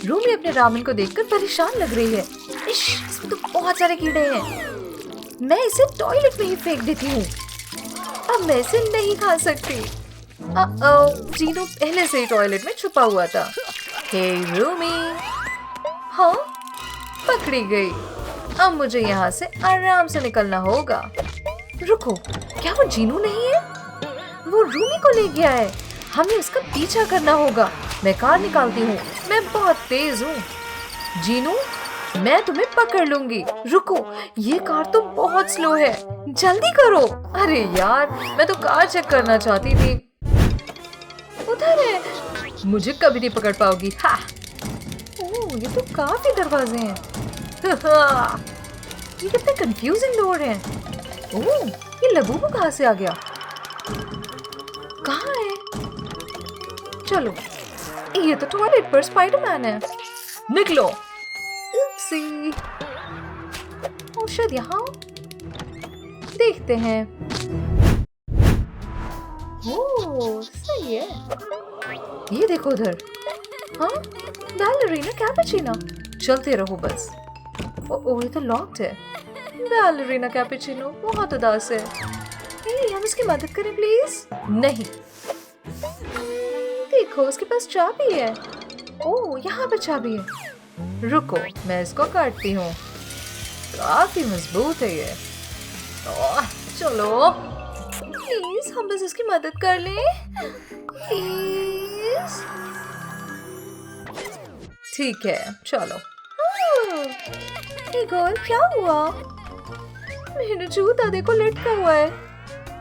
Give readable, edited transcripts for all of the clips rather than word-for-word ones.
रूमी अपने रामेन को देखकर परेशान लग रही है। इश, इसमें तो बहुत सारे कीड़े हैं। मैं इसे टॉयलेट में ही फेंक देती हूँ। अब मैं इसे नहीं खा सकती। जीनू पहले से ही टॉयलेट में छुपा हुआ था। हे रूमी। हाँ, पकड़ी गई। अब मुझे यहाँ से आराम से निकलना होगा। रुको, क्या वो जीनू नहीं है? वो रूमी को ले गया है। हमें उसका पीछा करना होगा। मैं कार निकालती हूँ। मैं बहुत तेज हूँ। जीनू, मैं तुम्हें पकड़ लूंगी। रुको, ये कार तो बहुत स्लो है। जल्दी करो। अरे यार, मैं तो कार चेक करना चाहती थी। उधर है। मुझे कभी नहीं पकड़ पाओगी। हाँ। ओह, ये तो काफी दरवाजे हैं। ये कितने कंफ्यूजिंग डोर हैं। ओह, ये लबूबू कहाँ से आ गया? कहाँ है? चलो, ये तो टॉयलेट पर स्पाइडरमैन है। निकलो। उप्सी। ओह, शायद यहाँ देखते हैं। ओह, सही है। ये देखो उधर। हाँ, बैलरीना कैपुचिनो। चलते रहो बस। ओह, ये तो लॉक्ड है। बैलरीना कैपुचिनो बहुत उदास है। हम उसकी मदद करें प्लीज? नहीं। देखो, उसके पास चाबी है। ओह, यहाँ पर चाबी है। रुको, मैं इसको काटती हूँ। काफी मजबूत है ये। ओह, चलो प्लीज, हम बस इसकी मदद कर लें प्लीज। ठीक है, चलो। गोल, क्या हुआ? मेरा जूता देखो लटका हुआ है।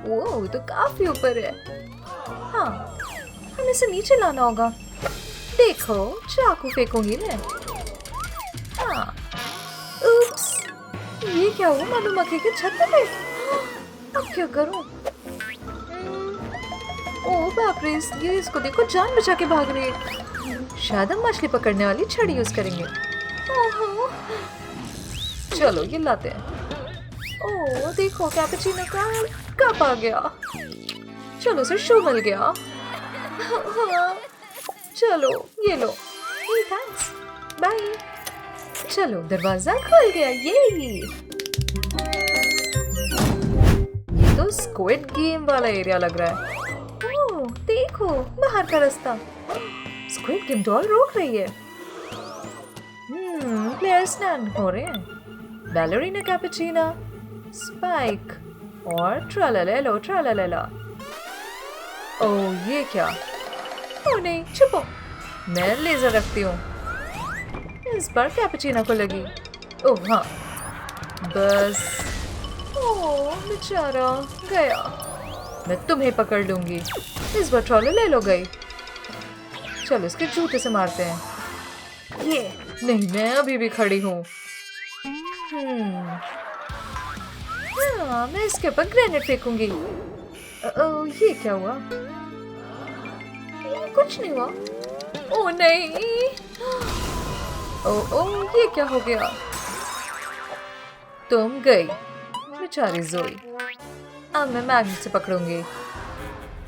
वो तो काफी ऊपर है। हाँ, हमें इसे नीचे लाना होगा। देखो, चाकू फेंकूंगी मैं। हाँ। उप्स, ये क्या हुआ? मधुमक्खी के छत पे। अब क्या करूं? ओह बाप रे, ये इसको देखो, जान बचा के भाग रही है। शायद हम मछली पकड़ने वाली छड़ी यूज करेंगे। ओहो, चलो ये लाते हैं। ओह देखो, कैपुचिनो का कप आ गया। चलो सर, शू मिल गया। चलो ये लो। Thanks, bye. चलो, दरवाजा खुल गया। ये तो स्क्विड गेम वाला एरिया लग रहा है। ओह देखो, बाहर का रास्ता। स्क्विड गेम डॉल रोक रही है। प्लेयर स्टैंड हो रहे हैं। बैलरीना कैपुचिनो, स्पाइक और ट्रालालेलो ट्रालालेला। ओह, ये क्या? ओह नहीं, छुपो। मैं लेजर रखती हूँ। इस बार कैपुचिनो को लगी। ओह हाँ, बस। ओह बेचारा गया। मैं तुम्हें पकड़ लूंगी। इस बार ट्रालालेलो गई। चलो इसके जूते से मारते हैं। ये नहीं, मैं अभी भी खड़ी हूँ। हाँ, मैं इसके ऊपर ग्रेनेड फेंकूंगी। ये क्या हुआ? ये कुछ नहीं हुआ। ओह नहीं। ओह, ये क्या हो गया? तुम गई बेचारी जोई। अब मैं मैग्नेट से पकड़ूंगी।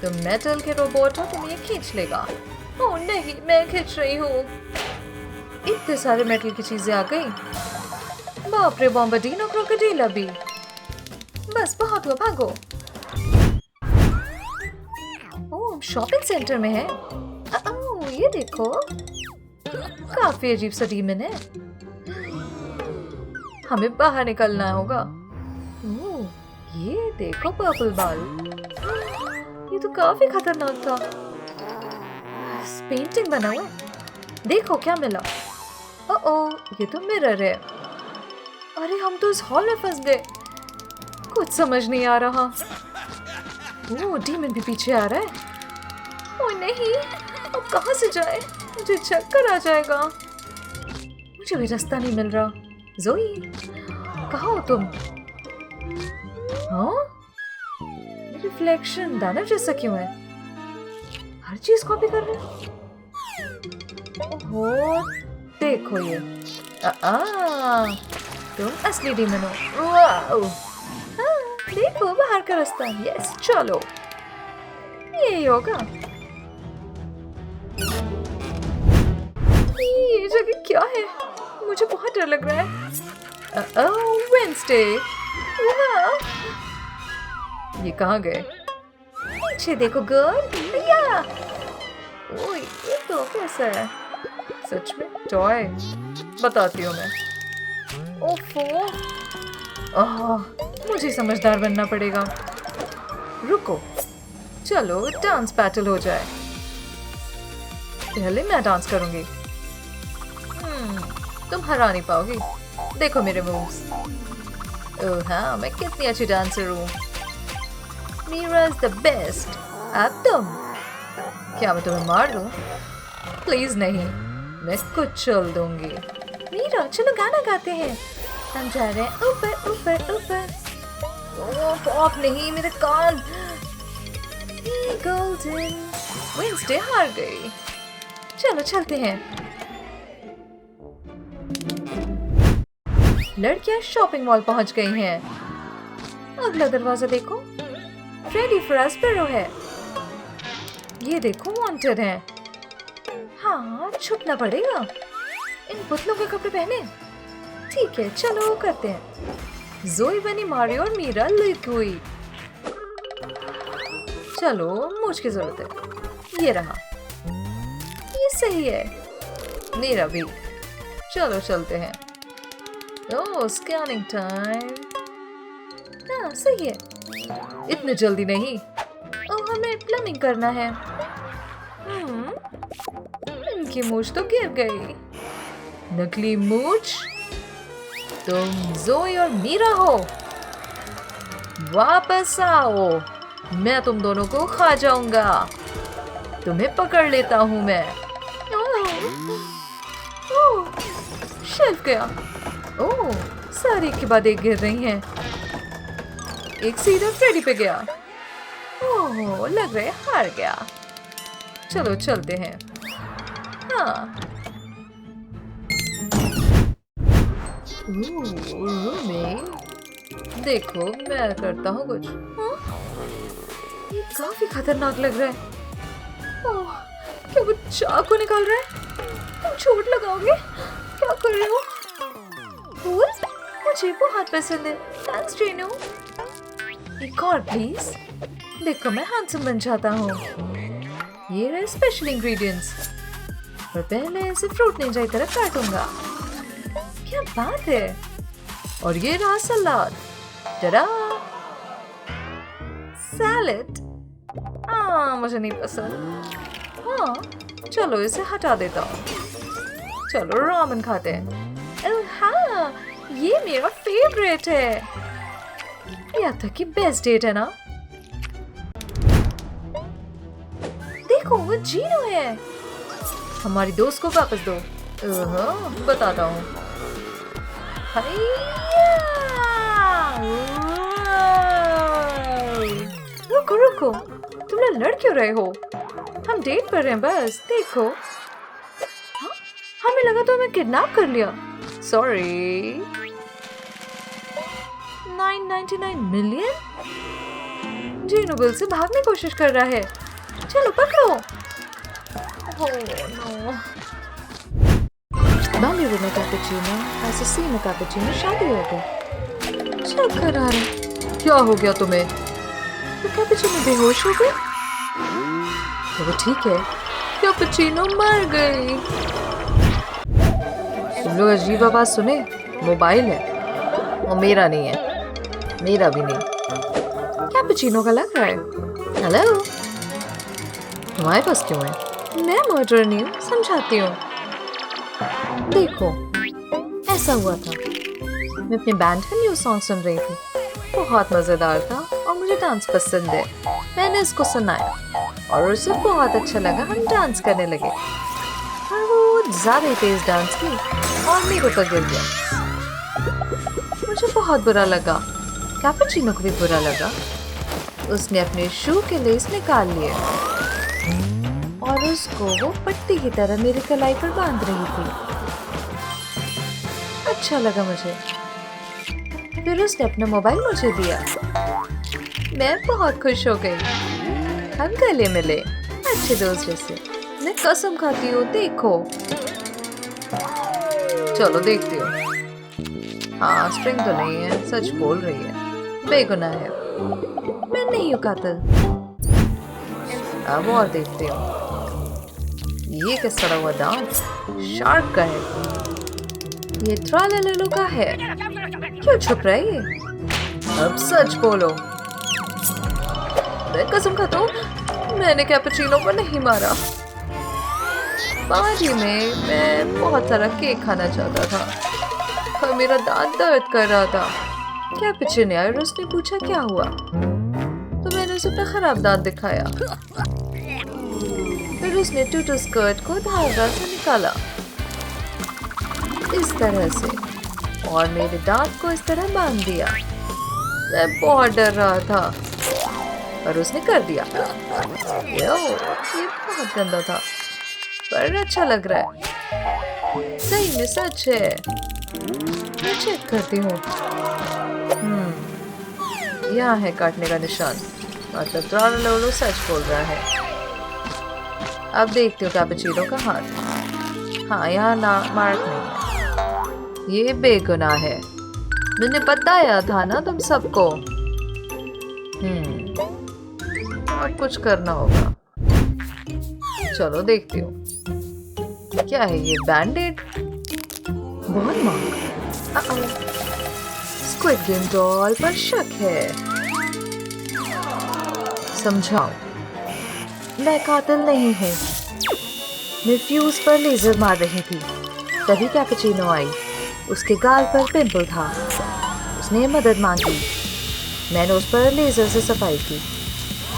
तुम मेटल के रोबोट हो, तुम ये खींच लेगा। ओह नहीं, मैं खींच रही हूँ। इतने सारे मेटल की चीजें आ गई। बाप रे, बॉम्बार्डिनो क्रोकोडाइल भी। बस बहुत हुआ, भागो। ओह, शॉपिंग सेंटर में है। ओह, ये देखो, काफी अजीब सा डीमन है। हमें बाहर निकलना होगा। ओह, ये देखो पर्पल बाल। ये तो काफी खतरनाक था। पेंटिंग बना हुआ। देखो क्या मिला। ओह, ये तो मिरर है। अरे, हम तो इस हॉल में फंस गए। कुछ समझ नहीं आ रहा। ओह, डीमन भी पीछे आ रहा है। ओह नहीं, अब कहाँ से जाए? मुझे चक्कर आ जाएगा। मुझे भी रास्ता नहीं मिल रहा। जोई, कहाँ हो तुम? हाँ, रिफ्लेक्शन दानव जैसा क्यों है? हर चीज कॉपी कर रहे हैं। ओहो, देखो ये। तुम असली डीमन हो। वाओ। हाँ, देखो बाहर का रास्ता। यस, चलो यही होगा। ये क्या है? मुझे बहुत डर लग रहा है। वेंसडे, ये कहाँ गए? पीछे देखो गर्ल। या ओए, ये तो कैसा है? सच में टॉय? बताती हूँ मैं। ओफो, मुझे समझदार बनना पड़ेगा। रुको, चलो डांस बैटल हो जाए। पहले मैं डांस करूंगी। तुम हरा नहीं पाओगी। देखो मेरे मूव्स। ओह हाँ, मैं कितनी अच्छी डांसर हूँ। Meera is the best. अब तुम। क्या मैं तुम्हें मार दूँ? प्लीज नहीं, मैं कुछ चल दूंगी। मीरा चलो गाना गाते हैं। हम जा रहे हैं ऊपर ऊपर ऊपर। पॉप नहीं, मेरे कान। गोल्डन। वेंसडे हार गई। चलो चलते हैं। लड़कियां शॉपिंग मॉल पहुंच गई हैं। अगला दरवाजा देखो, फ्रेडी फ्रास्पेरो है। ये देखो वांटेड है। हाँ, छुपना पड़ेगा। इन पुतलों के कपड़े पहने। ठीक है, चलो करते हैं। जोई बनी मारियो और मीरा लिक हुई। चलो, मुझ की जरूरत है। ये रहा। ये सही है। मेरा भी। चलो चलते हैं। ओह, स्कैनिंग टाइम। हाँ, सही है। इतने जल्दी नहीं। ओह, हमें प्लम्बिंग करना है। इनकी मूछ तो गिर गई। नकली मूछ? तुम जोई और मीरा हो? वापस आओ, मैं तुम दोनों को खा जाऊंगा। तुम्हें पकड़ लेता हूं मैं। ओह, शेल्फ गया। ओह, सारी के बाद एक गिर रही हैं। एक सीधा फ्रेडी पे गया। ओह, लग रहा है हार गया। चलो चलते हैं। हाँ। देखो, मैं करता हूँ कुछ। ये काफी खतरनाक लग रहा है। ओह, क्या वो चाकू निकाल रहा है? तुम चोट लगाओगे? क्या कर रहे हो? मुझे बहुत पसंद है। थैंक्स ट्रेनो। एक और प्लीज। देखो, मैं हैंडसम बन जाता हूँ। ये रहे स्पेशल इंग्रेडिएंट्स। पर पहले इसे फ्रूट निंजा की तरफ काटूंगा। क्या बात है। और ये रहा सलाद। टडा! सैलेड? मुझे नहीं पसंद। हाँ, चलो इसे हटा देता हूँ। चलो रामेन खाते हैं। हाँ, ये मेरा फेवरेट है। यहाँ तक कि बेस्ट डेट है ना। देखो, वो जीनो है। हमारी दोस्त को वापस दो। बताता हूँ। रुको रुको, तुम लोग लड़ क्यों रहे हो? हम डेट कर रहे हैं बस। देखो। हाँ? हमें लगा तो हमें किडनैप कर लिया। सॉरी। 999 मिलियन? जीनो बिल से भागने की कोशिश कर रहा है। चलो पकड़ो। नो। बांगलुरु में कैपेचिनो, असैसिनो कैपेचिनो शादी हो गई। चेक करा रहे। क्या हो गया तुम्हें? तो कैपेचिनो बेहोश हो गई? तो ठीक है, कैपेचिनो मर गई। तुम लोग अजीब आवाज सुने? मोबाइल है और मेरा नहीं है। मेरा भी नहीं। कैपेचिनो का लग रहा है। हेलो, तुम्हारे पास क्यों है? मैं मर्डर नहीं हूँ, समझाती हूँ। देखो, ऐसा हुआ था। मैं अपने बैंड का न्यू सॉन्ग सुन रही थी। बहुत मजेदार था और मुझे डांस पसंद है। मैंने इसको सुनाया और उसे बहुत अच्छा लगा। हम डांस करने लगे और वो ज्यादा तेज डांस की और मेरे ऊपर गिर गया। मुझे बहुत बुरा लगा। कैपेचिनो को भी बुरा लगा। उसने अपने शू के लेस निकाल लिए और उसको वो पट्टी की तरह मेरी कलाई पर बांध रही थी। अच्छा लगा मुझे। फिर उसने अपना मोबाइल मुझे दिया। मैं बहुत खुश हो गई। हम गले मिले अच्छे दोस्त जैसे। मैं कसम खाती हूँ। देखो, चलो देखती हूँ। हाँ, स्ट्रिंग तो नहीं है, सच बोल रही है, बेगुनाह है। मैं नहीं हूँ कातिल। अब और देखती हूँ। ये किस सड़ा हुआ दांत शार्क का है। ये ट्रालेलो का है। क्यों छुप रहा है ये? अब सच बोलो। मैं कसम खाता हूँ, मैंने कैपुचिनो को नहीं मारा। पार्टी में मैं बहुत सारा केक खाना चाहता था और मेरा दांत दर्द कर रहा था। कैपुचिनो आया और उसने पूछा क्या हुआ, तो मैंने उसे अपना खराब दांत दिखाया। फिर उसने टूटू स्कर्ट को धागा से निकाला इस तरह से और मेरे दांत को इस तरह बांध दिया। मैं बहुत डर रहा था पर उसने कर दिया। ये बहुत गंदा था पर अच्छा लग रहा है। सही में सच है। मैं चेक करती हूँ। यहाँ है काटने का निशान। मतलब ट्रालेलो सच बोल रहा है। अब देखती हूँ कैपुचिनो का हाथ। हाँ, यहाँ ना मार्क नहीं है। ये बेगुनाह है। मैंने बताया था ना तुम सबको। और कुछ करना होगा। चलो देखती हूँ। क्या है ये? बैंडेड? बहुत महंगा। स्क्विड गेम डॉल पर शक है। समझाओ। मैं कातिल नहीं हूँ। मैं फ्यूज पर लेजर मार रही थी, तभी कैपुचिनो आई। उसके गाल पर पिंपल था। उसने मदद मांगी। मैंने उस पर लेजर से सफाई की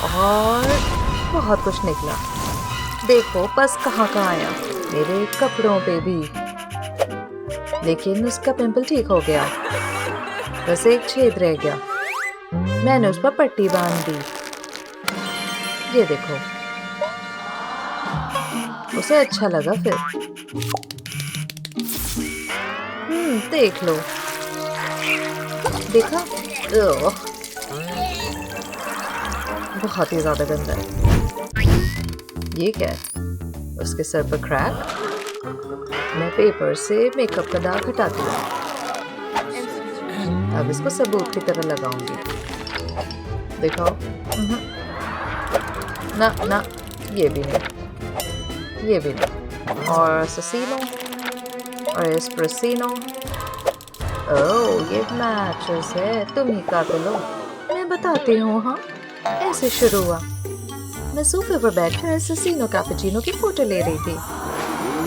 और बहुत कुछ निकला। देखो पस कहाँ आया, मेरे कपड़ों पे भी। लेकिन उसका पिंपल ठीक हो गया, बस एक छेद रह गया। मैंने उस पर पट्टी बांध दी। ये देखो। उसे अच्छा लगा फिर। देख लो। देखा? बहुत ही ज्यादा गंदा है। ये क्या है? उसके सर पर क्रैक। मैं पेपर से मेकअप का दाग हटा दिया। अब इसको सबूत की तरह लगाऊंगी। दिखाओ। ना ना, ये भी नहीं, ये भी नहीं। और ससीनो और एस्प्रेसिनो। ओह, ये मैचेस है। तुम ही कातिल हो। मैं बताती हूँ। हाँ, ऐसे शुरू हुआ। मैं सोफे पर बैठकर एस्प्रेसिनो कैपुचिनो की फोटो ले रही थी।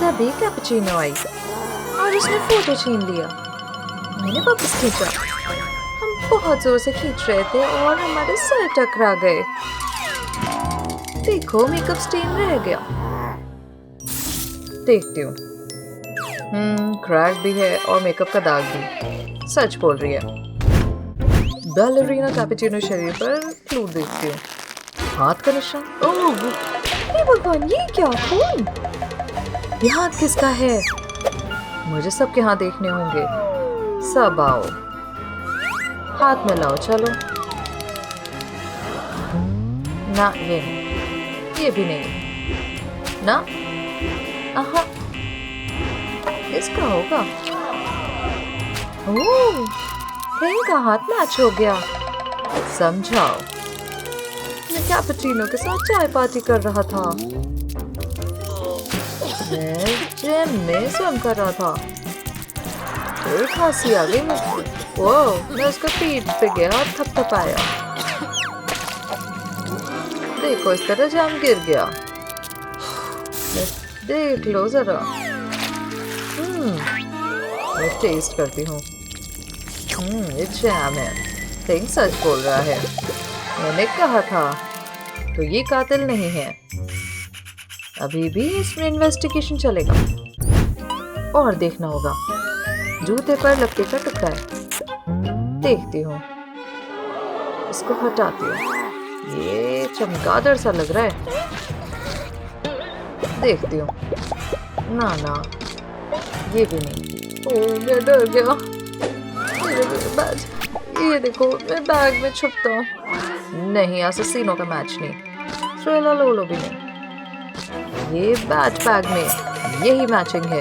तभी कैपुचिनो आई और उसने फोटो छीन लिया। मैंने वापस खींचा। हम बहुत जोर से खींच रहे थे और हमारे सर टकरा गए। देखो, मेकअप स्टेन रह गया। देखती हूँ। क्रैक भी है और मेकअप का दाग भी। सच बोल रही है। बैलेरिना कैपुचिनो शरीर पर क्लू देखती हूँ। हाथ का निशान। ओह, हे भगवान, ये क्या? खून? ये हाथ किसका है? मुझे सबके हाथ देखने होंगे। सब आओ, हाथ मिलाओ। चलो। ना, ये नहीं, ये भी नहीं। ना, आहा, इसका होगा। ओह, इनका हाथ मैच हो गया। समझाओ। मैं कैपुचिनो के साथ चाय पार्टी कर रहा था। मैं जिम में स्वम कर रहा था। फिर खांसी आ गई मुझको। ओह, मैं उसका पीठ पे गया और थपथपाया। देखो, इस तरह जाम गिर गया। देख लो जरा। मैं टेस्ट करती हूँ। ये जैम है। थिंग सच बोल रहा है। मैंने कहा था। तो ये कातिल नहीं है। अभी भी इसमें इन्वेस्टिगेशन चलेगा और देखना होगा। जूते पर लकड़ी का टुकड़ा है। देखती हूँ। इसको हटाती हूँ। ये चमगादड़ सा लग रहा है। देखती हूँ। ना ना, ये भी नहीं। ओह, मैं डर गया। मेरे बैग। ये देखो, मैं बैग में छुपता हूँ। नहीं, असैसिनो का मैच नहीं। ट्रेलालोलो भी नहीं। ये बैग में यही मैचिंग है।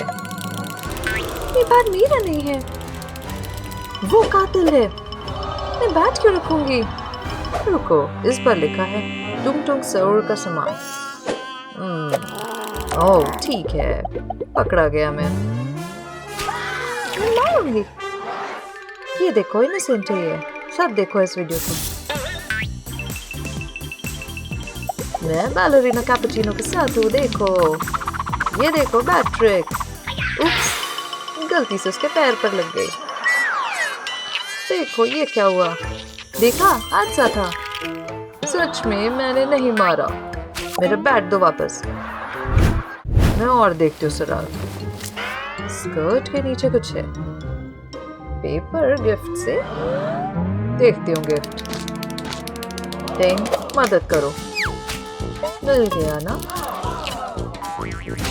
ये बैट मेरा नहीं है। वो कातिल है। मैं बैट क्यों रखूंगी? रुको, इस पर लिखा है टुंग टुंग सरोर का सामान। ओह ठीक है, पकड़ा गया मैं मारूंगी। ये देखो, इनोसेंट है ये। सब देखो इस वीडियो को। मैं बैलरीना कैपुचिनो के साथ हूँ, देखो। ये देखो बैट ट्रिक। उप्स, गलती से उसके पैर पर लग गई। देखो ये क्या हुआ, देखा? हादसा था। सच में मैंने नहीं मारा। मेरा बैट दो वापस। मैं और देखती हूँ सरार। स्कर्ट के नीचे कुछ है। पेपर गिफ्ट से देखती हूँ गिफ्ट। टेंग, मदद करो। मिल गया ना?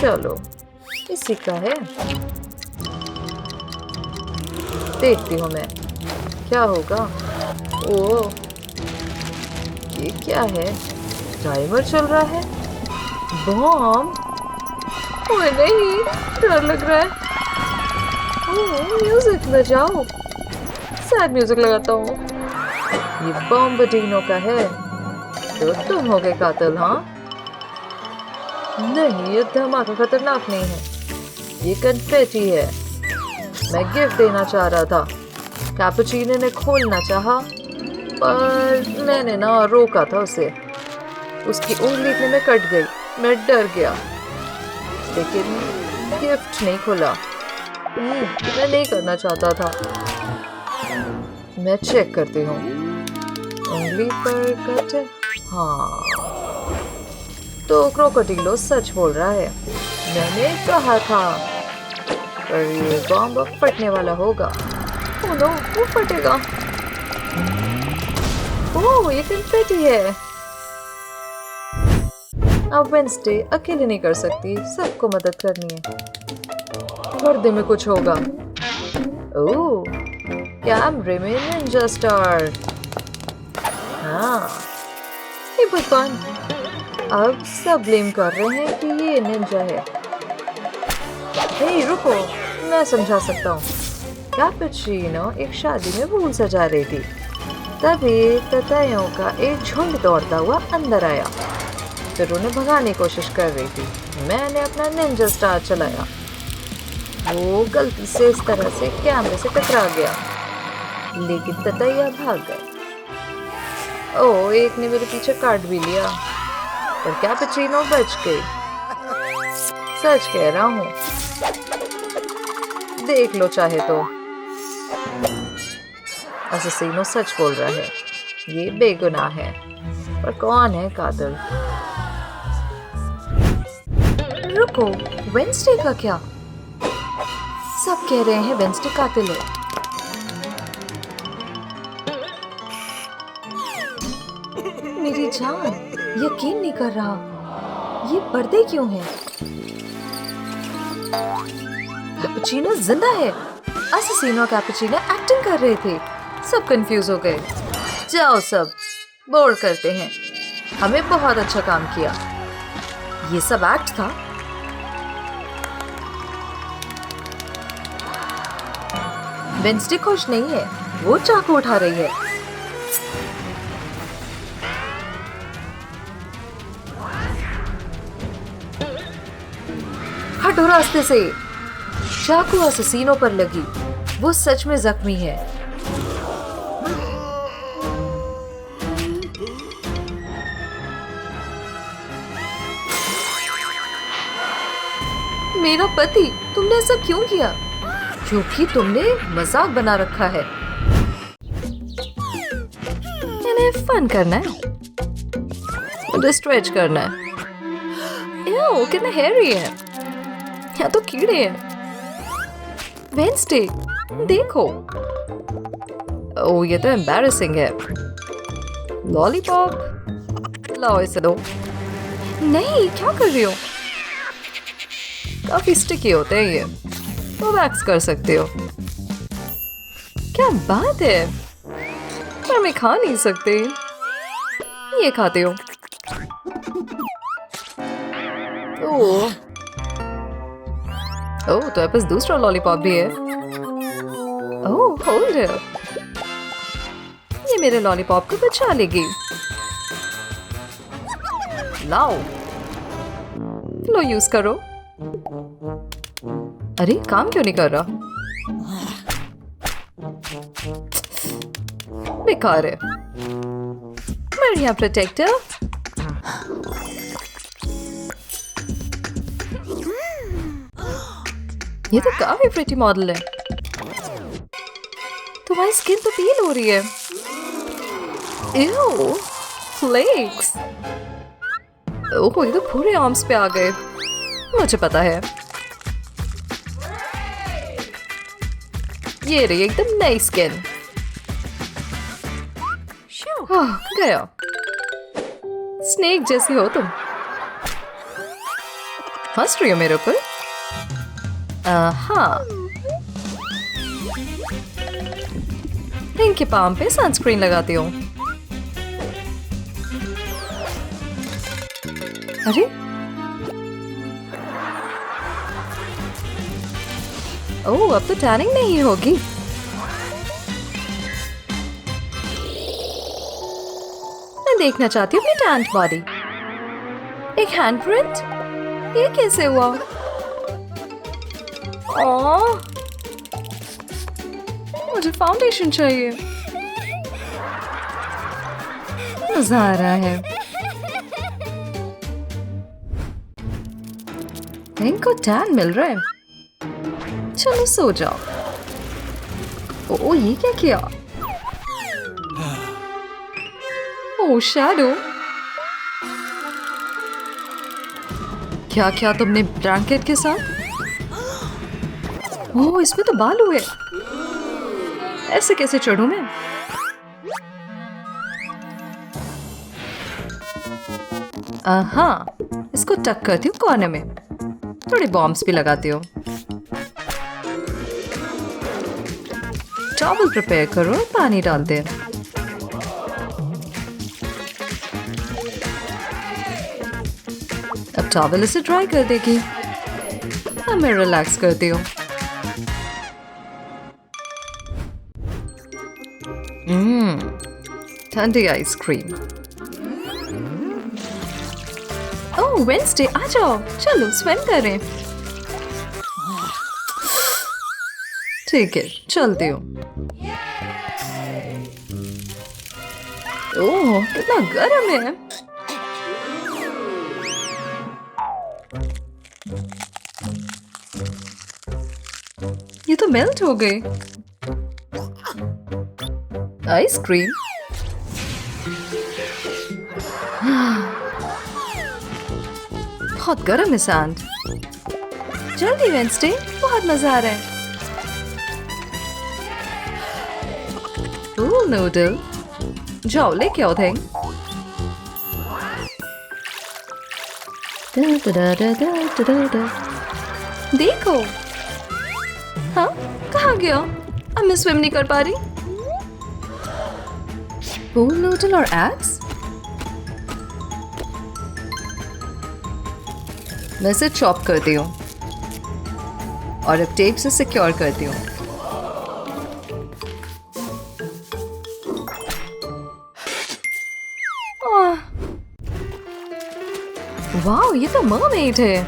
चलो, इसी का है। देखती हूँ मैं क्या होगा। ओह, ये क्या है? टाइमर चल रहा है। बॉम्ब? ओए नहीं, डर लग रहा है। ओह, म्यूजिक बजाओ। सैड म्यूजिक लगाता हूँ। ये बॉम्बर्डिनो का है। तो तुम हो गए कातिल, हाँ? नहीं, ये धमाका खतरनाक नहीं है। ये कन्फेटी है। मैं गिफ्ट देना चाह रहा था। कैपुचिनो ने खोलना चाहा, पर मैंने ना रोका था उसे। उसकी उंगली इतने में कट गई। मैं डर गया, लेकिन गिफ्ट नहीं खोला। मैं नहीं करना चाहता था। मैं चेक करती हूँ। उंगली पर कट है। हाँ, तो क्रोकोडिलो सच बोल रहा है। मैंने कहा था। पर ये बॉम्ब अब फटने वाला होगा। ओह नो, वो फटेगा। ओह, ये कन्फेटी है। अब वेंसडे अकेले नहीं कर सकती, सबको मदद करनी है। पर्दे में कुछ होगा। ओह, कैमरे में निंजा स्टार। हाँ, ये भगवान, अब सब ब्लेम कर रहे हैं कि ये निंजा है। हे रुको, मैं समझा सकता हूँ। कैपुचिनो एक शादी में फूल सजा रही थी। तभी ततैयों का एक झुंड दौड़ता हुआ अंदर आया। फिर उन्हें भगाने की कोशिश कर रही थी। मैंने अपना निंजा स्टार चलाया। वो गलती से इस तरह से कैमरे से टकरा गया, लेकिन ततैया भाग गए। ओह, एक ने मेरे पीछे काट भी लिया, पर कैपुचिनो बच गई। सच कह रहा हूँ, देख लो चाहे तो। असैसिनो सच बोल रहा है। ये बेगुनाह है, पर कौन है कातिल? रुको, वेंसडे का क्या? सब कह रहे हैं वेंसडे कातिल है। मेरी जान, यकीन नहीं कर रहा। ये पर्दे क्यों हैं? कैपुचिनो जिंदा है। असैसिनो कैपुचिनो एक्टिंग कर रहे थे। सब कंफ्यूज हो गए। जाओ सब, बोर्ड करते हैं। हमें बहुत अच्छा काम किया। ये सब एक्ट था। वेंसडे खुश नहीं है। वो चाकू उठा रही है। हटो रास्ते से। चाकू असैसिनो पर लगी। वो सच में जख्मी है। मेरा पति, तुमने ऐसा क्यों किया? क्योंकि तुमने मजाक बना रखा है। इन्हें फन करना है, मुझे स्ट्रेच करना है। एओ, कितना हेयरी है। यहाँ तो कीड़े हैं। वेंसडे, देखो। ओह, ये तो एम्बैरेसिंग है। लॉलीपॉप, लाओ इसे दो। नहीं, क्या कर रही हो? काफी स्टिकी होते हैं ये, तो वैक्स कर सकते हो। क्या बात है, पर मैं खा नहीं सकते। ये खाते हो? ओह, ओह, तो पास दूसरा लॉलीपॉप भी है। ओह, होल्ड इट। ये मेरे लॉलीपॉप को बचा लेगी। लाओ, लो यूज करो। अरे काम क्यों नहीं कर रहा? बेकार है। बढ़िया प्रोटेक्टर। ये तो काफी प्रिटी मॉडल है। तुम्हारी स्किन तो पील हो रही है। Ew, flex. ओह, ये तो पूरे आर्म्स पे आ गए। मुझे पता है। ये रही एकदम नई स्किन। गया। स्नेक जैसी हो तुम। हंस रही हो मेरे ऊपर? हाँ। इनके पाम पे सनस्क्रीन लगाती हूँ। अरे, ओह, अब तो टैनिंग नहीं होगी। मैं देखना चाहती हूँ अपनी टैंट बॉडी। एक हैंडप्रिंट? ये कैसे हुआ? ओह, मुझे फाउंडेशन चाहिए। मजा आ रहा है। इनको टैन मिल रहा है। चलो सो जाओ। ओह, ये क्या किया? ओह, शैडो। क्या क्या तुमने ब्लैंकेट के साथ? ओह, इसमें तो बाल हुए। ऐसे कैसे चढ़ूं मैं? हाँ, इसको टक करती हूँ कॉर्नर में। थोड़े बॉम्ब्स भी लगाती हूँ। टॉवल प्रिपेयर करो और पानी डाल दे। अब टॉवल इसे ड्राई कर देगी। अब मैं रिलैक्स करती हूँ। ठंडी आइसक्रीम। ओह, वेडनेसडे आ जाओ। चलो स्विम करें। ठीक है, चलती हूँ। ओह, कितना गर्म है। ये तो मेल्ट हो गई। आइसक्रीम। बहुत गर्म है सैंड। जल्दी वेडनेसडे, बहुत मजा आ रहा है। ओह, नूडल। जाओ लेके आओ थिंग। देखो। हाँ, कहाँ गया? अब मैं स्विम नहीं कर पा रही। पूल नूडल और एग्स? मैं इसे चॉप करती हूँ और अब टेप से सिक्योर करती हूँ। वाह, ये तो मरमेड है।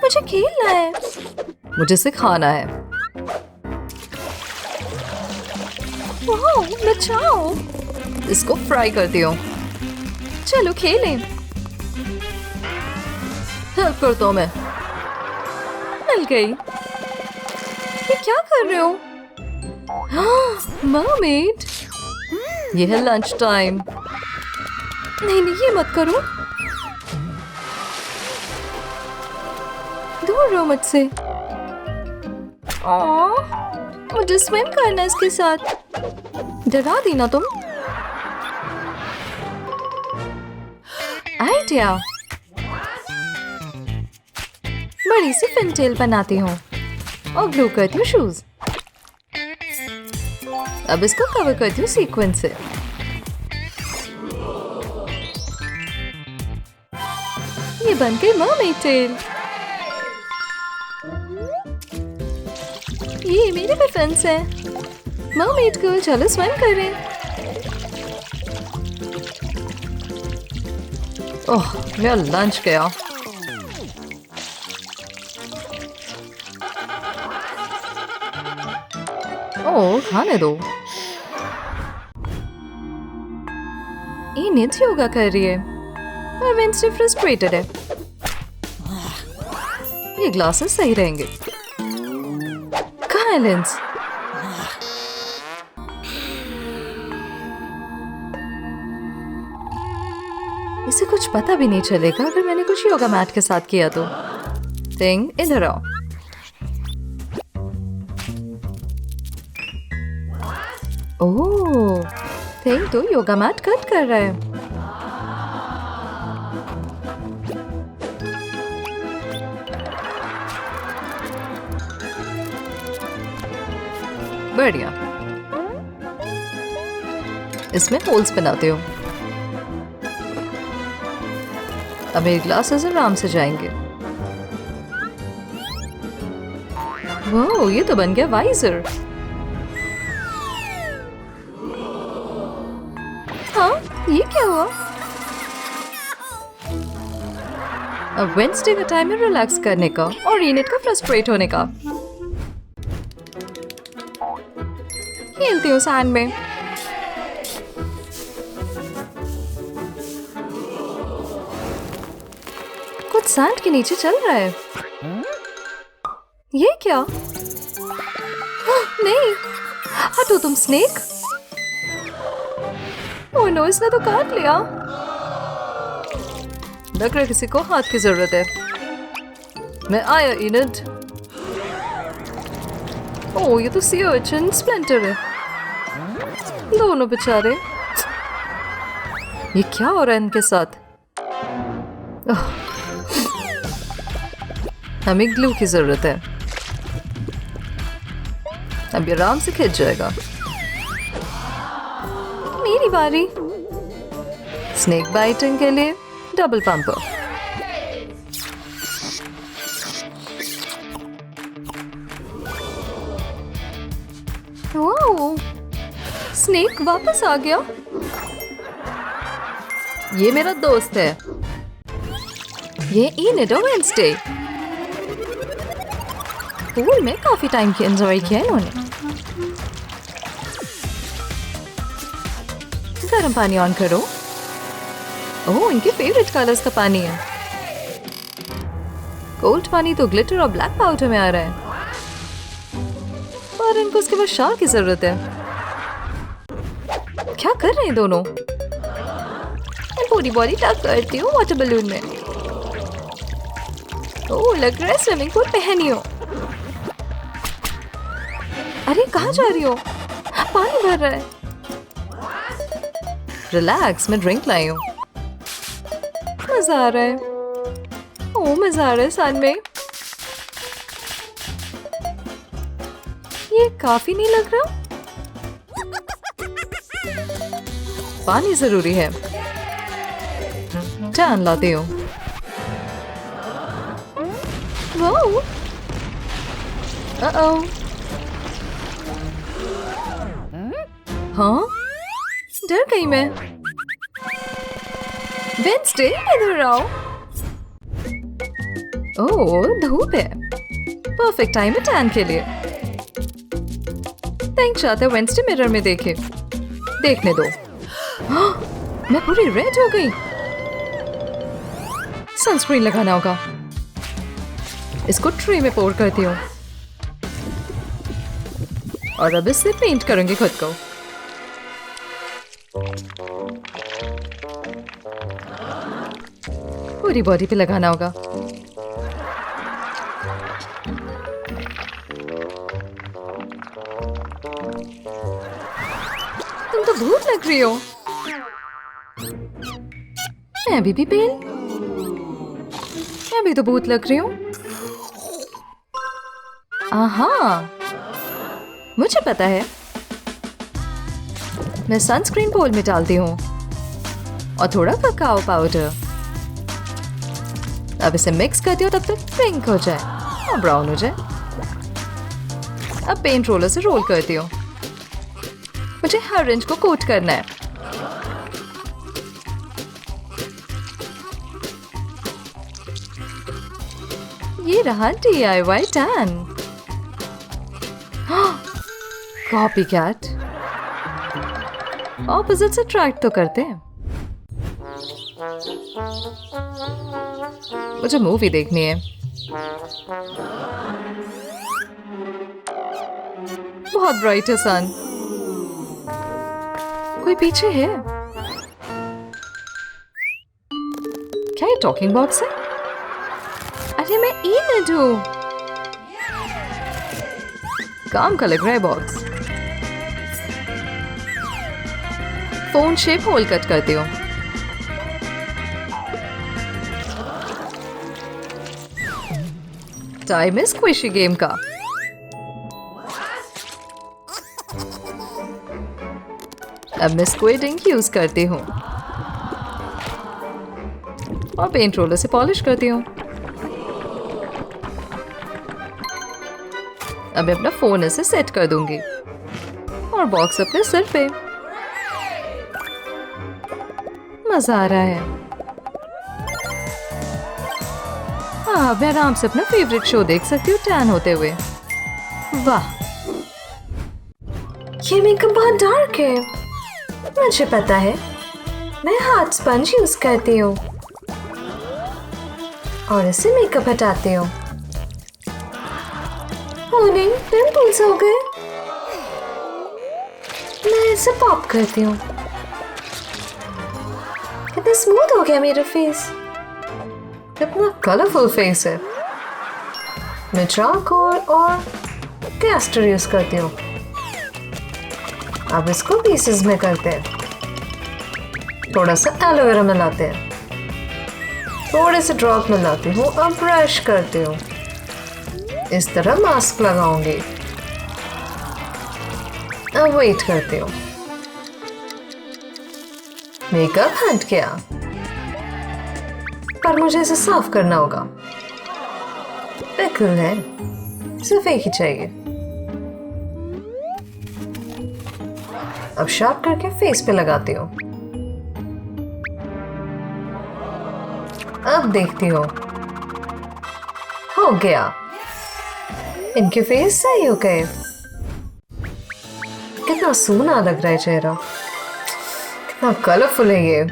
मुझे खेलना है। मुझे सिखाना है। वाह, बचाओ। इसको फ्राई करती हूँ। चलो खेलें। हेल्प करता हूँ मैं। मिल गई। ये क्या कर रहे हो? मरमेड। ये है लंच टाइम। नहीं नहीं, ये मत करो। दूर रहो मुझसे। मुझे स्विम करना है इसके साथ। डरा दी ना तुम। आइडिया। बड़ी सी फिनटेल बनाती हूँ और ग्लू करती हूँ शूज। अब इसको कवर करती हूँ सीक्वेंस से। ये बन गई मरमेड टेल। ये मेरे भी फ्रेंड्स हैं। मरमेड गर्ल, चलो स्विम करें। ओह, मेरा लंच गया। ओह, खाने दो। ये नित्य योगा कर रही है और वेंसडे फ्रस्ट्रेटेड है। ये ग्लासेस सही रहेंगे। कहाँ है लेंस? इसे कुछ पता भी नहीं चलेगा अगर मैंने कुछ योगा मैट के साथ किया तो। थिंग, इधर आओ। ओह, थिंग तो योगा मैट कट कर रहा है। बढ़िया। इसमें होल्स बनाते हो। अब मेरे ग्लासेस आराम से जाएंगे। वाह, ये तो बन गया वाइजर। हाँ, ये क्या हुआ? अब वेंसडे का टाइम है रिलैक्स करने का और रीनेट का फ्रस्ट्रेट होने का। खेलती हूँ सैंड में। कुछ सैंड के नीचे चल रहा है। ये क्या? नहीं, हटो तुम स्नेक। ओह नो, इसने तो काट लिया। लग रहा है किसी को हाथ की जरूरत है। मैं आया इनड। ओह, ये तो सी अर्चिन स्प्लिंटर है। दोनों बेचारे। ये क्या हो रहा है इनके साथ? हमें ग्लू की जरूरत है। अब ये आराम से खिंच जाएगा। मेरी बारी। स्नेक बाइटिंग के लिए डबल पंपर। वाओ, स्नेक वापस आ गया। ये मेरा दोस्त है। ये इनड और वेंसडे। पूल में काफी टाइम की एंजॉय किया इन्होंने। गर्म पानी ऑन करो। ओह, इनके फेवरेट कलर्स का पानी है। कोल्ड पानी तो ग्लिटर और ब्लैक पाउडर में आ रहा है, और इनको उसके बाद शाल की जरूरत है। क्या कर रहे हैं दोनों? मैं पूरी बॉडी टक करती हूँ वाटर बलून में। ओह, लग रहा है स्विमिंग पूल पहनी हो। अरे कहाँ जा रही हो? पानी भर रहा है। रिलैक्स, मैं ड्रिंक लाई हूँ। मजा आ रहा है। ओह, मजा आ रहा है सन में। ये काफी नहीं लग रहा। पानी जरूरी है। टैन लाती हूँ। वाओ। हाँ, डर गई मैं। वेंसडे, इधर आओ। ओह, धूप है। परफेक्ट टाइम है टैन के लिए। थिंक चाहते वेंसडे मिरर में देखे। देखने दो। हाँ, मैं पूरी रेड हो गई। सनस्क्रीन लगाना होगा। इसको ट्रे में पोर करती हूँ और अब इससे पेंट करूंगी खुद को। पूरी बॉडी पे लगाना होगा। तुम तो भूत लग रही हो। मैं भी पेन। मैं भी तो भूत लग रही हूँ। आहा, मुझे पता है। मैं सनस्क्रीन बोल में डालती हूँ और थोड़ा ककाओ पाउडर। अब इसे मिक्स करती हूँ तब तक पिंक हो जाए और ब्राउन हो जाए। अब पेंट रोलर से रोल करती हूँ। मुझे हर इंच को कोट करना है। ये रहा DIY tan. Copy cat. Opposite से ट्रैक तो करते हैं। मुझे मूवी देखनी है। बहुत ब्राइट है सन। कोई पीछे है? क्या ये टॉकिंग बॉक्स है? अरे मैं इनड हूँ। काम का लग रहा है box. Phone shape hole cut करती हूँ। टाइम है स्क्विशी गेम का। अब मैं स्क्विड इंक यूज करती हूँ और पेंट रोलर से पॉलिश करती हूँ। अब मैं अपना फोन इसे सेट कर दूंगी और बॉक्स अपने सिर पे। मजा आ रहा है। हाँ, मैं आराम से अपना फेवरेट शो देख सकती हूँ टैन होते हुए। वाह, ये मेकअप बहुत डार्क है। मुझे पता है। मैं हाथ स्पंज यूज करती हूँ और इससे मेकअप हटाती हूँ। नहीं, पिंपल्स हो गए। मैं इसे पॉप करती हूँ। कितना स्मूथ हो गया मेरा फेस। कितना कलरफुल फेस है। मैं चारकोल और कैस्टर यूज करती हूँ। अब इसको पीसेस में करते हैं। थोड़ा सा एलोवेरा मिलाते हैं। थोड़े से ड्रॉप मिलाती हूँ। अब ब्रश करती हूँ। इस तरह मास्क लगाऊंगी। अब वेट करती हूँ। मेकअप हट गया, पर मुझे इसे साफ करना होगा। पिकल है, सिर्फ एक ही चाहिए। अब शार्प करके फेस पे लगाती हूँ। अब देखती हूँ। हो गया। इनके फेस सही हो गए। कितना सूना लग रहा है चेहरा। कितना कलरफुल है ये।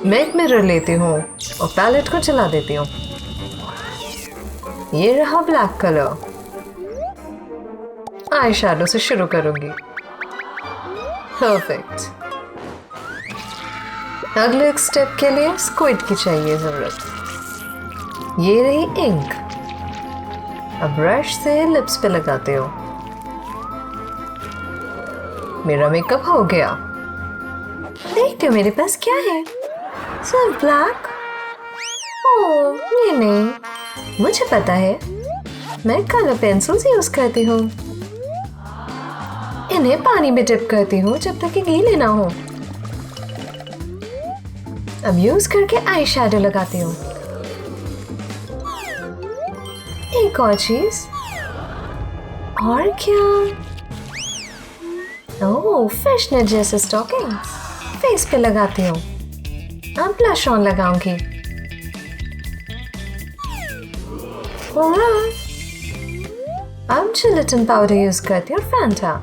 मैं एक मिरर लेती हूँ और पैलेट को चला देती हूँ। ये रहा ब्लैक कलर। आई शैडो से शुरू करूंगी। परफेक्ट। अगले एक स्टेप के लिए स्क्विड की चाहिए जरूरत। ये रही इंक। अब ब्रश से लिप्स पे लगाते हो। मेरा मेकअप हो गया। देखते हो मेरे पास क्या है? सिर्फ ब्लैक। ओह, ये नहीं। मुझे पता है। मैं कलर पेंसिल्स यूज करती हूँ। इन्हें पानी में डिप करती हूँ जब तक कि गीले ना हो। अब यूज करके आई शैडो लगाती हूँ। एक और चीज। और क्या? ओह, फिशनेट जैसे स्टॉकिंग्स फेस पे लगाती हूँ। अब ब्लश ऑन लगाऊंगी। अब जिलेटिन पाउडर यूज करती हूँ, फैंटा।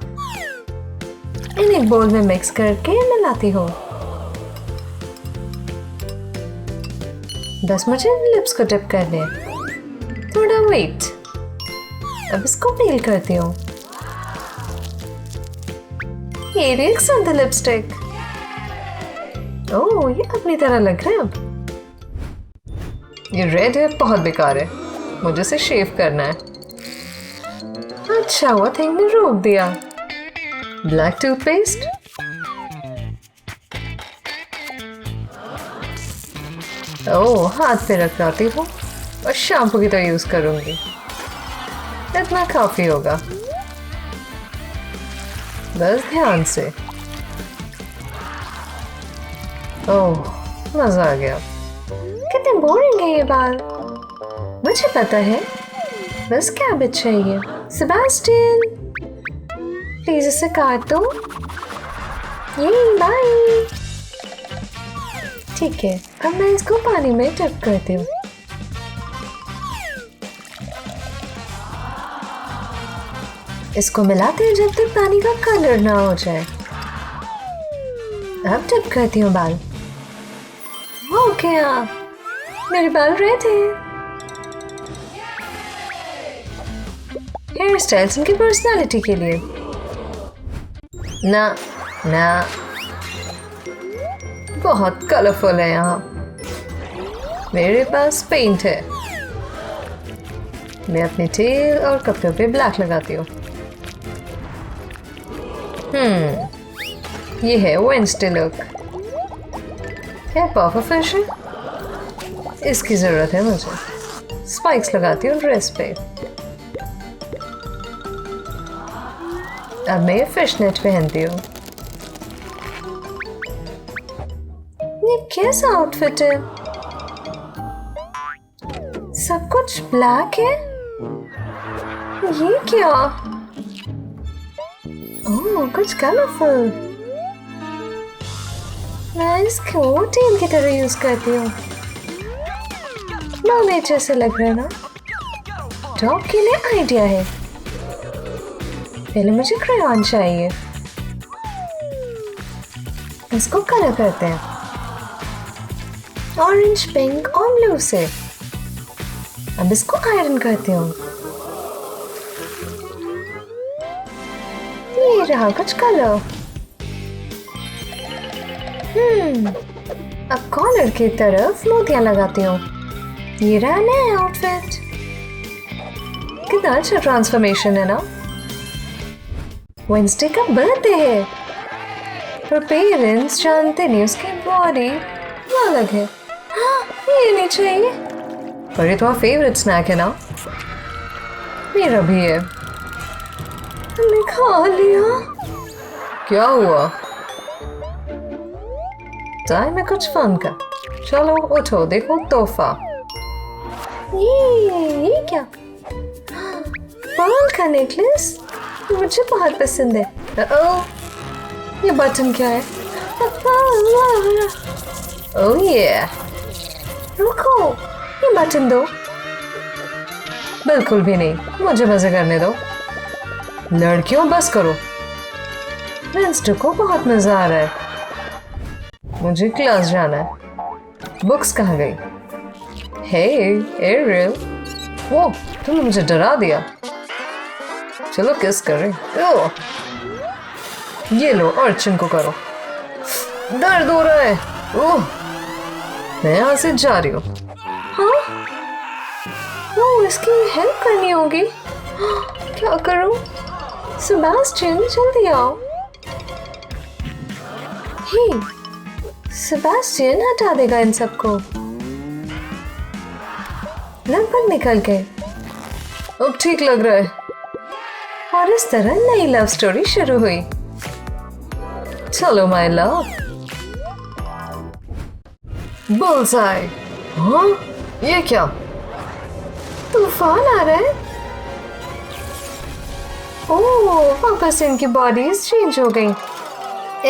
इन एक बोल में मिक्स करके मिलाती हूँ। बस मुझे लिप्स को डिप करने। थोड़ा वेट। अब इसको पील करती हूँ। ये एक सुंदर लिपस्टिक। ओह, ये अपनी तरह लग रहा है अब। ये रेड है, बहुत बेकार है। मुझे इसे शेव करना है। अच्छा हुआ थिंग ने रोक दिया। Black toothpaste. ओह, हाथ पे रख लाती हूँ और शैम्पू की तरह यूज करूंगी। इतना काफी होगा। बस ध्यान से। ओह, मजा आ गया। कितने बोरिंग है ये बाल। मुझे पता है। बस कैबेज चाहिए। सेबास्टियन प्लीज इसे काट दो। ये बाय। ठीक है, अब मैं इसको पानी में डिप करती हूँ। इसको मिलाते हैं जब तक पानी का कलर ना हो जाए। अब डिप करती हूँ बाल। हो गया, मेरे बाल रेड हैं। हेयर स्टाइल्स उनकी पर्सनालिटी के लिए। ना ना, बहुत कलरफुल है यहाँ। मेरे पास पेंट है। मैं अपने टेल और कपड़ों पे ब्लैक लगाती हूँ। ये है वेडनेसडे लुक। क्या पफर फिश है? इसकी जरूरत है मुझे। स्पाइक्स लगाती हूँ ड्रेस पे। अब मैं फिश नेट पहनती हूँ। ये कैसा आउटफिट है? सब कुछ ब्लैक है। ये क्या? ओह, कुछ कलरफुल। मैं इसको टेल की तरह यूज करती हूँ। मरमेड जैसे लग रहा है ना? डॉग के लिए आइडिया है। पहले मुझे क्रेयॉन चाहिए। इसको कलर करते हैं ऑरेंज, पिंक और ब्लू से। अब इसको आयरन करती हूँ। ये रहा कुछ कलर। अब कॉलर की तरफ मोतियां लगाती हूँ। ये रहा नया आउटफिट। कितना अच्छा ट्रांसफॉर्मेशन है ना? वेडनेसडे का बर्थडे है, पर पेरेंट्स जानते नहीं उसकी बॉडी अलग है। हाँ, ये नहीं चाहिए। पर ये तुम्हारा फेवरेट स्नैक है ना? मेरा भी है। हमने खा लिया। क्या हुआ? टाइम है कुछ फन का। चलो उठो, देखो तोहफा। ये क्या? पर्ल का नेकलेस मुझे बहुत पसंद है। ये बटन क्या है? ओह ये, रुको, ये बटन दो। बिल्कुल भी नहीं, मुझे मजे करने दो। लड़कियों बस करो। वेडनेसडे को बहुत मजा आ रहा है। मुझे क्लास जाना है। बुक्स कहाँ गई? हे एरियल, वो तुमने मुझे डरा दिया। चलो किस कर रहे हो? ये लो, अर्चन को करो। दर्द हो रहा है। ओह, मैं यहाँ से जा रही हूँ। हाँ? ओह, इसकी हेल्प करनी होगी। क्या करूँ? सेबास्टियन जल्दी आओ। हे, सेबास्टियन हटा देगा इन सबको। लगभग निकल गए। अब ठीक लग रहा है। और इस तरह नई लव स्टोरी शुरू हुई। चलो माय लव। बुल्सआई। हाँ, ये क्या? तूफान आ रहा है। ओह, वापस इनकी बॉडीज चेंज हो गई।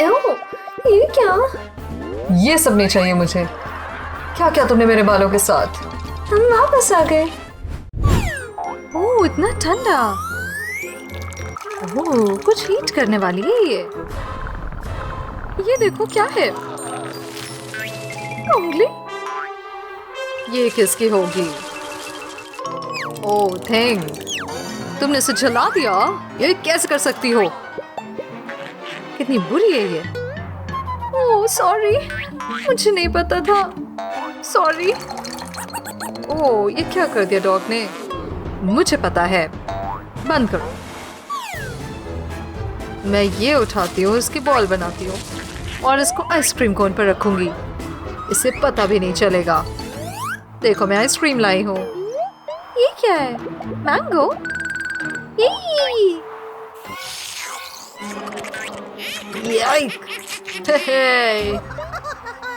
एओ, ये क्या? ये सब नहीं चाहिए मुझे। क्या क्या तुमने मेरे बालों के साथ? हम वापस आ गए। ओह, इतना ठंडा। ओह, कुछ हीट करने वाली है ये देखो क्या है? उंगली? ये किसकी होगी? ओह थिंग, तुमने इसे जला दिया? ये कैसे कर सकती हो? कितनी बुरी है ये। ओह सॉरी, मुझे नहीं पता था। सॉरी। ओह, ये क्या कर दिया डॉग ने? मुझे पता है। बंद करो। मैं ये उठाती हूँ, इसकी बॉल बनाती हूँ और इसको आइसक्रीम कोन पर रखूंगी। इसे पता भी नहीं चलेगा। देखो मैं आइसक्रीम लाई हूँ। ये क्या है? मैंगो? याइक!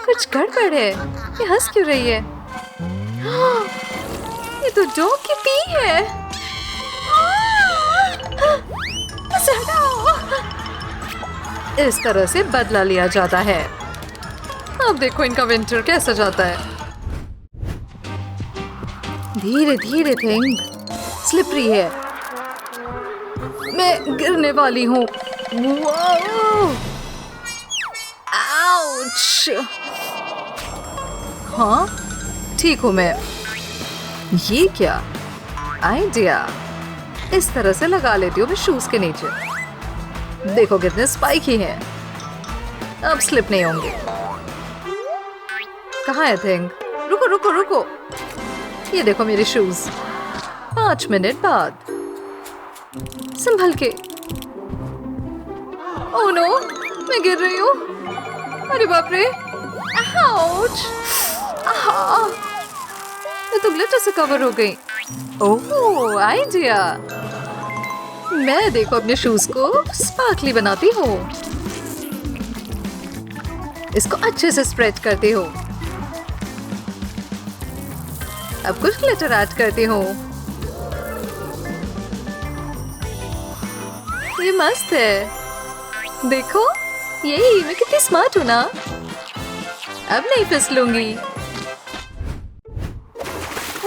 कुछ गड़बड़ है। ये हंस क्यों रही है? ये तो डॉग की पी है। इस तरह से बदला लिया जाता है। अब देखो इनका विंटर कैसा जाता है। धीरे धीरे थिंग, स्लिपरी है, मैं गिरने वाली हूँ। आउच! हाँ, ठीक हूँ मैं। ये क्या आइडिया, इस तरह से लगा लेती हूँ मैं शूज के नीचे। देखो कितने स्पाइकी हैं, अब स्लिप नहीं होंगे। कहाँ है थिंग? रुको रुको रुको, ये देखो मेरे शूज। 5 मिनट बाद। संभल के। ओह नो, मैं गिर रही हूँ। अरे बाप रे, आउच! आहा, मैं तो ग्लिटर से कवर हो गई। ओह आइडिया, मैं देखो अपने शूज को स्पार्कली बनाती हूँ। इसको अच्छे से स्प्रेड करती हूँ। अब कुछ ग्लिटर ऐड करती हूँ। ये मस्त है, देखो यही, मैं कितनी स्मार्ट हूँ ना। अब नहीं फिसलूंगी।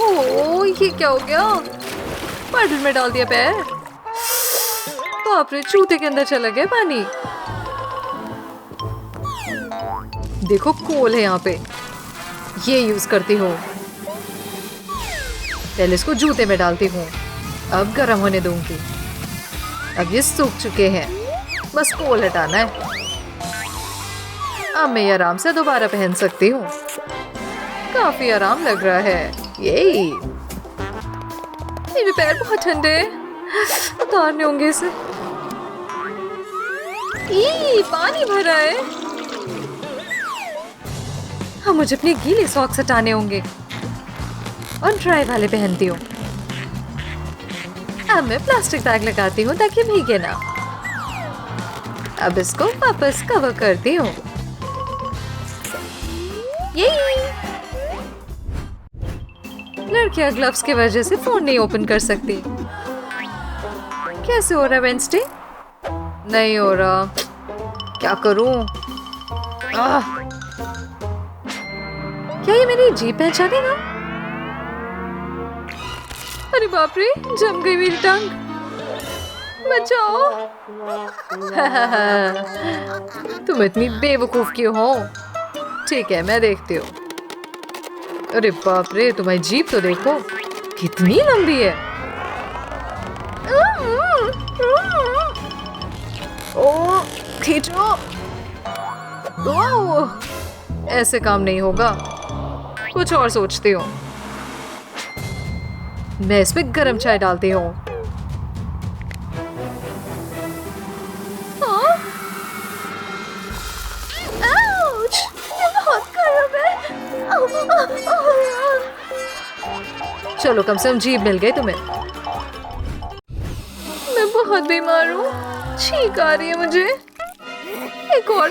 ओह, ये क्या हो गया? पाउडर में डाल दिया पैर। बाप रे, जूते के अंदर चला गया पानी। देखो कोल है यहाँ पे, ये यूज करती हूँ। पहले इसको जूते में डालती हूँ, अब गर्म होने दूंगी। अब ये सूख चुके हैं, बस कोल हटाना है। अब मैं ये आराम से दोबारा पहन सकती हूँ। काफी आराम लग रहा है। यही, मेरे पैर बहुत ठंडे, उतारने होंगे इसे। पानी भरा है। हाँ, मुझे अपने गीले सॉक्स हटाने होंगे और ड्राई वाले पहनती हूँ। अब मैं प्लास्टिक बैग लगाती हूँ ताकि भीगे ना। अब इसको वापस कवर करती हूँ। यही, लड़कियां ग्लव्स की वजह से फोन नहीं ओपन कर सकती। कैसे हो रहा है वेंसडे? नहीं हो रहा, क्या करूं? क्या ये मेरी जीभ पहचानेगा? अरे बाप रे, जम गई मेरी टांग। बचाओ। तुम इतनी बेवकूफ क्यों हो? ठीक है, मैं देखती हूँ। अरे बाप रे, तुम्हारी जीभ तो देखो कितनी लंबी है। ओ, खींचो। ऐसे काम नहीं होगा, कुछ और सोचती हूँ। मैं इसमें गरम चाय डालती हूँ। चलो, कम से कम जीभ मिल गई तुम्हें। मैं बहुत बीमार हूँ, छींक आ रही है मुझे। एक और।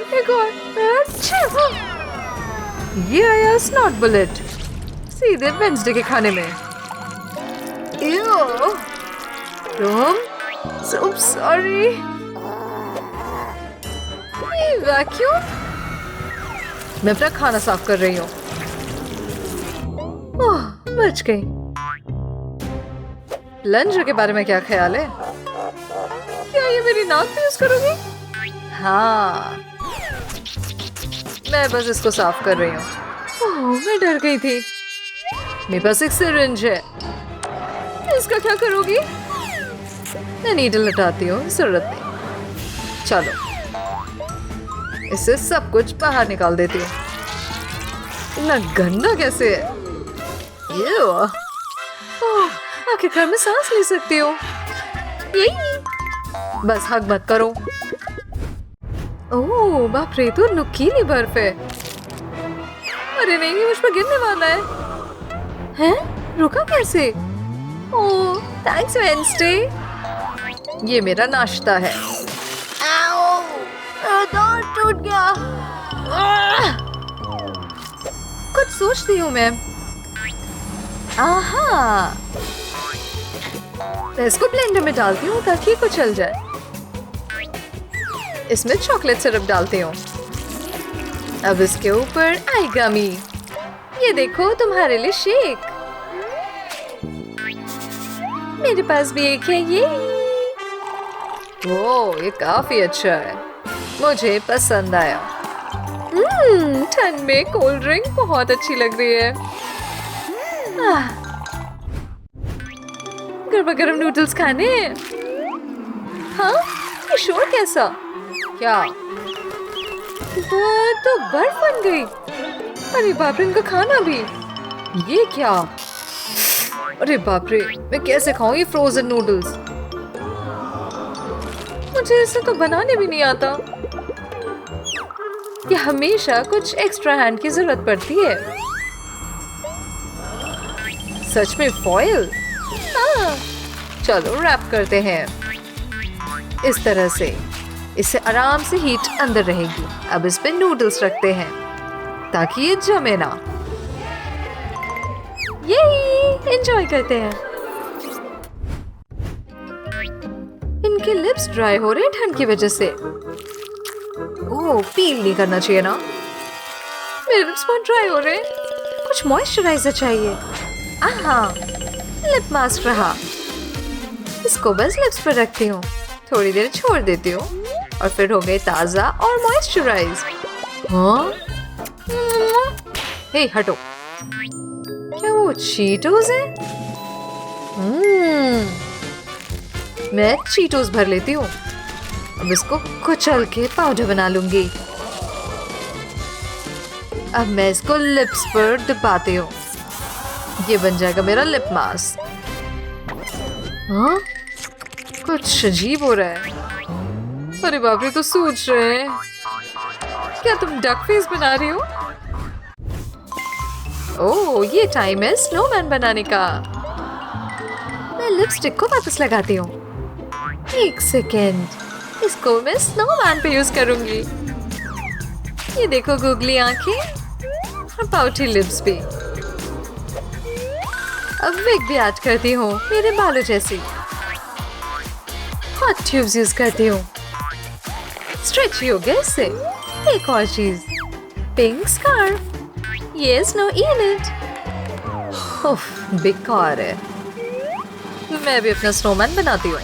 ये आया स्नॉट बुलेट, सीधे वेंसडे के खाने में। तुम सॉरी। वैक्यूम, मैं अपना खाना साफ कर रही हूँ। बच गई। लंच के बारे में क्या ख्याल है? क्या ये मेरी नाक पे यूज करोगी? हाँ, मैं बस इसको साफ कर रही हूँ। मैं डर गई थी। मेरे पास एक सिरिंज है, इसका क्या करोगी? मैं नीडल हटाती हूँ, जरूरत नहीं। चलो, इससे सब कुछ बाहर निकाल देती हूँ। इतना गंदा कैसे है? आखिरकार मैं सांस ले सकती हूँ। यही, बस हग मत करो। ओह बाप रे, तो नुकीली बर्फ है। अरे नहीं, मुझ पर गिरने वाला है। हैं? रुका कैसे? ओह थैंक्स वेंसडे, ये मेरा नाश्ता है। दांत टूट गया। कुछ सोचती हूँ मैं। आहा, मैं इसको ब्लेंडर में डालती हूँ ताकि कुछ चल जाए। इसमें चॉकलेट सिरप डालती हूँ। अब इसके ऊपर आइगमी। ये देखो तुम्हारे लिए शेक। मेरे पास भी एक है ये। ओह, ये काफी अच्छा है, मुझे पसंद आया। ठंड में कोल्ड ड्रिंक बहुत अच्छी लग रही है। गरमा गरम नूडल्स खाने। हाँ, ये शोर कैसा? क्या? वो तो बर्फ बन गई। अरे बाप रे, इनका खाना भी। ये क्या? अरे बाप रे, मैं कैसे खाऊं ये फ्रोजन नूडल्स? मुझे इसे तो बनाने भी नहीं आता। ये हमेशा कुछ एक्स्ट्रा हैंड की जरूरत पड़ती है। सच में फॉयल? हाँ, चलो रैप करते हैं इस तरह से। इससे आराम से हीट अंदर रहेगी। अब इस पे नूडल्स रखते हैं ताकि ये जमे ना। यही एंजॉय करते हैं। इनके लिप्स ड्राई हो रहे हैं ठंड की वजह से। ओह, पील नहीं करना चाहिए ना। मेरे लिप्स बहुत ड्राई हो रहे हैं, कुछ मॉइस्चराइजर चाहिए। आहा, लिप मास्क रहा। इसको बस लिप्स पर रखती हूँ, थोड़ी देर छोड़ देती हूँ और फिर हो गए ताजा और मॉइस्चराइज। हाँ, हे हटो। क्या वो चीटोस है? मैं चीटोस भर लेती हूँ। अब इसको कुचल के पाउडर बना लूंगी। अब मैं इसको लिप्स पर दबाती हूँ। ये बन जाएगा मेरा लिप मास्क। हाँ, कुछ अजीब हो रहा है। अरे बाप रे, तो सूज रहे हैं। क्या तुम डक फेस बना रही हो? ओह, ये टाइम है स्नोमैन बनाने का। मैं लिपस्टिक को वापस लगाती हूँ। एक सेकेंड, इसको मैं स्नोमैन पे यूज करूंगी। ये देखो, गुगली आंखें और पाउटी लिप्स भी। अब विग भी ऐड करती हूँ, मेरे बालों जैसी। हॉट ट्यूब्स यूज करती हूँ, स्ट्रेची हो गया इससे। एक और चीज, pink scarf. Yes, no in it. उफ, बेकार है। मैं भी अपना स्नोमैन बनाती हूँ।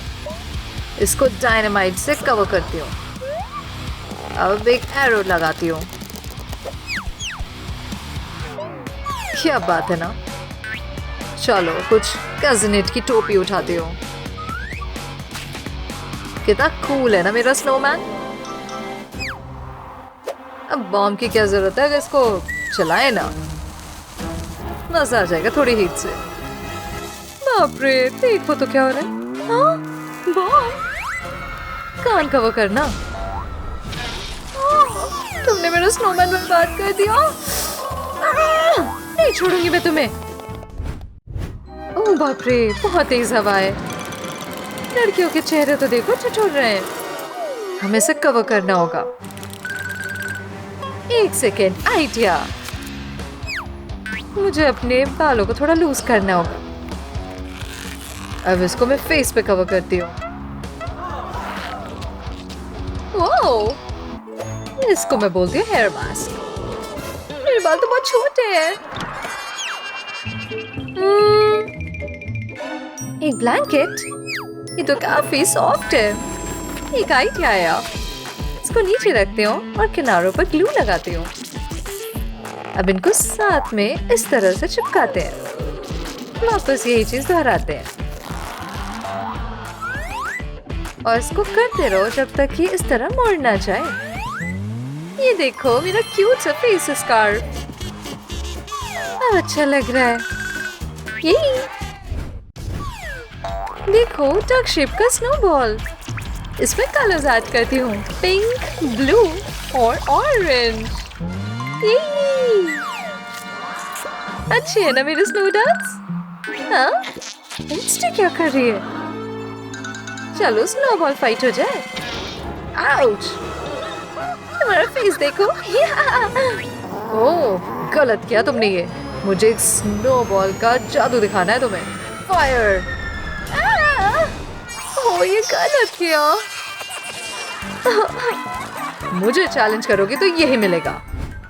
इसको डायनामाइट से कवर करती हूँ। अब एक एरो लगाती हूँ। क्या बात है ना। चलो, कुछ कजिनेट की टोपी उठाती हूँ। कितना कूल है ना मेरा स्नोमैन। अब बॉम्ब की क्या जरूरत है, अगर इसको चलाए ना, मजा आ जाएगा थोड़ी हीट से। बाप रे, देखो तो क्या हो रहा है। हाँ, बॉम्ब। कान कवर करना। तुमने मेरा स्नोमैन बर्बाद कर दिया। नहीं छोड़ूंगी मैं तुम्हें। ओह बाप रे, बहुत तेज हवा है। लड़कियों के चेहरे तो देखो ठिठुर रहे हैं। हमें इसे कवर करना होगा। एक सेकेंड, आइडिया। मुझे अपने बालों को थोड़ा लूज करना होगा। अब इसको मैं फेस पे कवर करती हूँ। ओह, इसको मैं बोलती हूँ हेयर मास्क। मेरे बाल तो बहुत छोटे हैं। एक ब्लैंकेट, ये तो काफी सॉफ्ट है। एक आइडिया आया। इसको नीचे रखती हूँ और किनारों पर ग्लू लगाती हूँ। अब इनको साथ में इस तरह से चिपकाते हैं। वापस यही चीज दोहराते हैं और इसको करते रहो जब तक कि इस तरह मुड़ ना जाए। ये देखो, मेरा क्यूट सा फेस स्कार्फ। अब अच्छा लग रहा है। यही देखो, डक शेप का स्नोबॉल। इसमें कलर्स ऐड करती हूँ, पिंक, ब्लू और ऑरेंज। अच्छे है ना मेरे स्नोडल्स? हाँ, इंस्टी क्या कर रही है? चलो स्नोबॉल फाइट हो जाए। आउच! तुम्हारा फेस देखो। ओह, गलत किया तुमने ये। मुझे एक स्नोबॉल का जादू दिखाना है तुम्हें। फायर! ओह, ये गलत किया। मुझे चैलेंज करोगे तो यही मिलेगा।